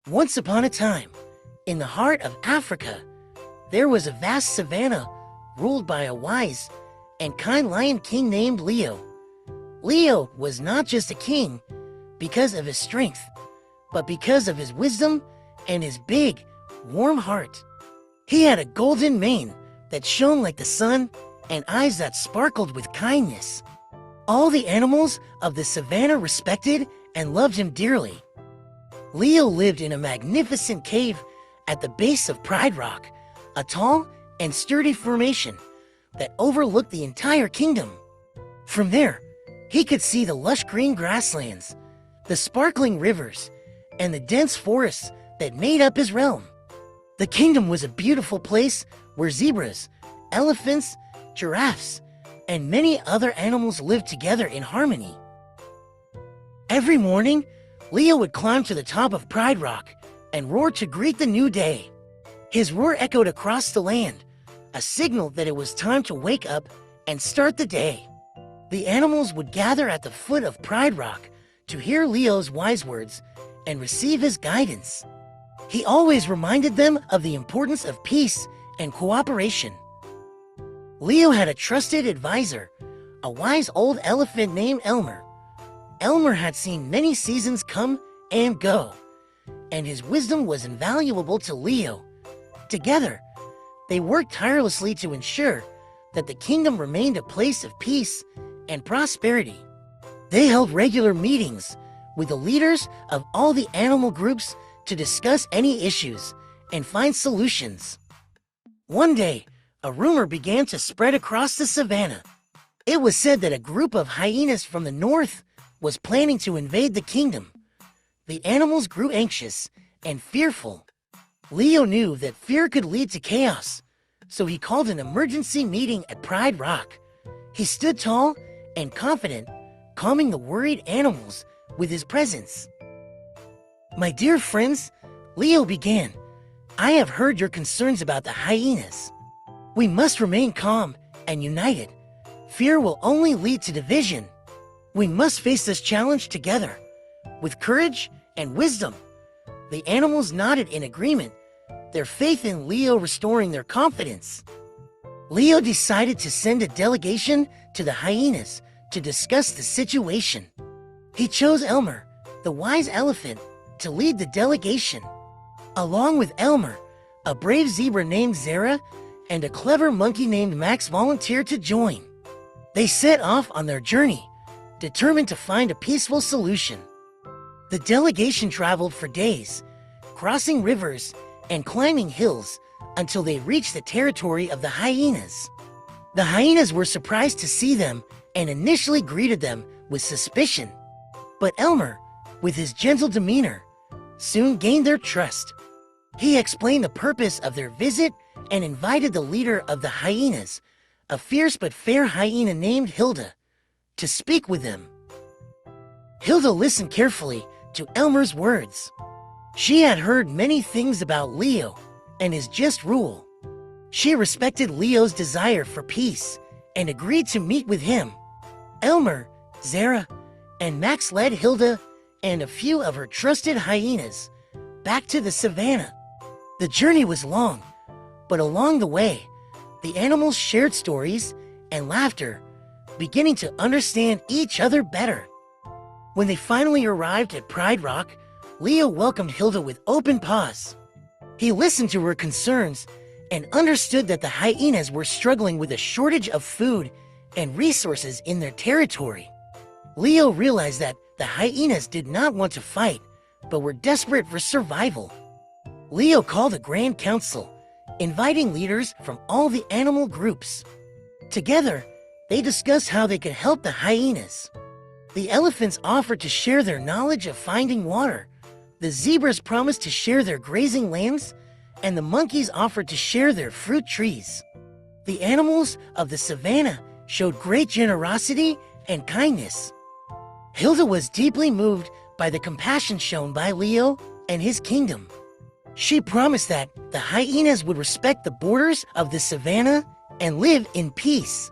Once upon a time, in the heart of Africa, there was a vast savanna ruled by a wise and kind lion king named Leo. Leo was not just a king because of his strength, but because of his wisdom and his big, warm heart. He had a golden mane that shone like the sun and eyes that sparkled with kindness. All the animals of the savanna respected and loved him dearly. Leo lived in a magnificent cave at the base of Pride Rock, a tall and sturdy formation that overlooked the entire kingdom. From there, he could see the lush green grasslands, the sparkling rivers, and the dense forests that made up his realm. The kingdom was a beautiful place where zebras, elephants, giraffes, and many other animals lived together in harmony. Every morning, Leo would climb to the top of Pride Rock and roar to greet the new day. His roar echoed across the land, a signal that it was time to wake up and start the day. The animals would gather at the foot of Pride Rock to hear Leo's wise words and receive his guidance. He always reminded them of the importance of peace and cooperation. Leo had a trusted advisor, a wise old elephant named Elmer. Elmer had seen many seasons come and go, and his wisdom was invaluable to Leo. Together, they worked tirelessly to ensure that the kingdom remained a place of peace and prosperity. They held regular meetings with the leaders of all the animal groups to discuss any issues and find solutions. One day, a rumor began to spread across the savanna. It was said that a group of hyenas from the north was planning to invade the kingdom. The animals grew anxious and fearful. Leo knew that fear could lead to chaos, so he called an emergency meeting at Pride Rock. He stood tall and confident, calming the worried animals with his presence. "My dear friends," Leo began, "I have heard your concerns about the hyenas. We must remain calm and united. Fear will only lead to division. We must face this challenge together, with courage and wisdom." The animals nodded in agreement, their faith in Leo restoring their confidence. Leo decided to send a delegation to the hyenas to discuss the situation. He chose Elmer, the wise elephant, to lead the delegation. Along with Elmer, a brave zebra named Zara and a clever monkey named Max volunteered to join. They set off on their journey, determined to find a peaceful solution. The delegation traveled for days, crossing rivers and climbing hills until they reached the territory of the hyenas. The hyenas were surprised to see them and initially greeted them with suspicion. But Elmer, with his gentle demeanor, soon gained their trust. He explained the purpose of their visit and invited the leader of the hyenas, a fierce but fair hyena named Hilda, to speak with them. Hilda listened carefully to Elmer's words. She had heard many things about Leo and his just rule. She respected Leo's desire for peace and agreed to meet with him. Elmer, Zara, and Max led Hilda and a few of her trusted hyenas back to the savanna. The journey was long, but along the way, the animals shared stories and laughter, beginning to understand each other better. When they finally arrived at Pride Rock, Leo welcomed Hilda with open paws. He listened to her concerns and understood that the hyenas were struggling with a shortage of food and resources in their territory. Leo realized that the hyenas did not want to fight, but were desperate for survival. Leo called a grand council, inviting leaders from all the animal groups. Together, they discussed how they could help the hyenas. The elephants offered to share their knowledge of finding water. The zebras promised to share their grazing lands, and the monkeys offered to share their fruit trees. The animals of the savanna showed great generosity and kindness. Hilda was deeply moved by the compassion shown by Leo and his kingdom. She promised that the hyenas would respect the borders of the savanna and live in peace.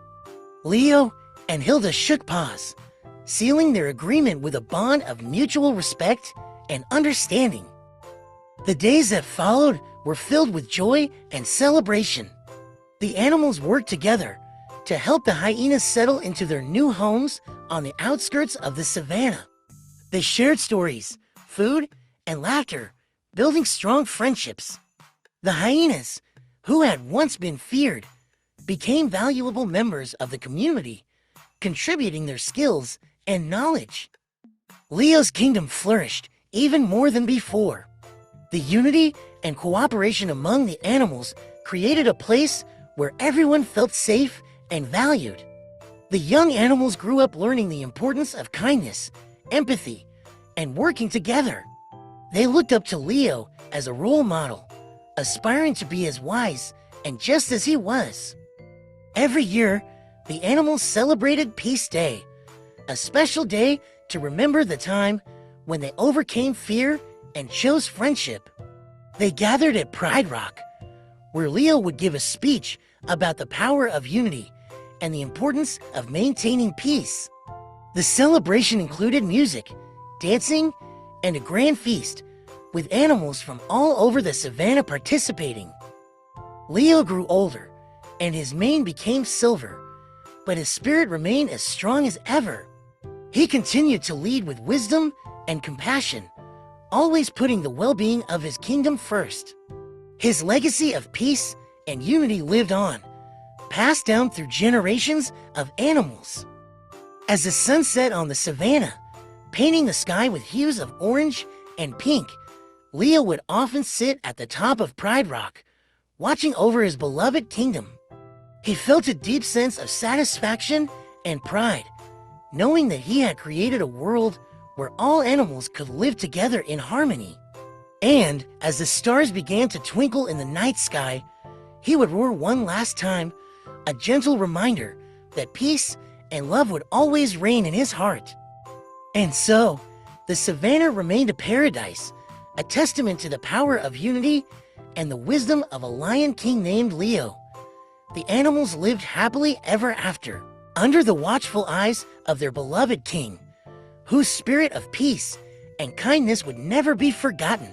Leo and Hilda shook paws, sealing their agreement with a bond of mutual respect and understanding. The days that followed were filled with joy and celebration. The animals worked together to help the hyenas settle into their new homes on the outskirts of the savannah. They shared stories, food, and laughter, building strong friendships. The hyenas, who had once been feared, became valuable members of the community, contributing their skills and knowledge. Leo's kingdom flourished even more than before. The unity and cooperation among the animals created a place where everyone felt safe and valued. The young animals grew up learning the importance of kindness, empathy, and working together. They looked up to Leo as a role model, aspiring to be as wise and just as he was. Every year, the animals celebrated Peace Day, a special day to remember the time when they overcame fear and chose friendship. They gathered at Pride Rock, where Leo would give a speech about the power of unity and the importance of maintaining peace. The celebration included music, dancing, and a grand feast, with animals from all over the savannah participating. Leo grew older, and his mane became silver, but his spirit remained as strong as ever. He continued to lead with wisdom and compassion, always putting the well-being of his kingdom first. His legacy of peace and unity lived on, passed down through generations of animals. As the sun set on the savannah, painting the sky with hues of orange and pink, Leo would often sit at the top of Pride Rock, watching over his beloved kingdom. He felt a deep sense of satisfaction and pride, knowing that he had created a world where all animals could live together in harmony. And as the stars began to twinkle in the night sky, he would roar one last time, a gentle reminder that peace and love would always reign in his heart. And so, the savannah remained a paradise, a testament to the power of unity and the wisdom of a lion king named Leo. The animals lived happily ever after, under the watchful eyes of their beloved king, whose spirit of peace and kindness would never be forgotten.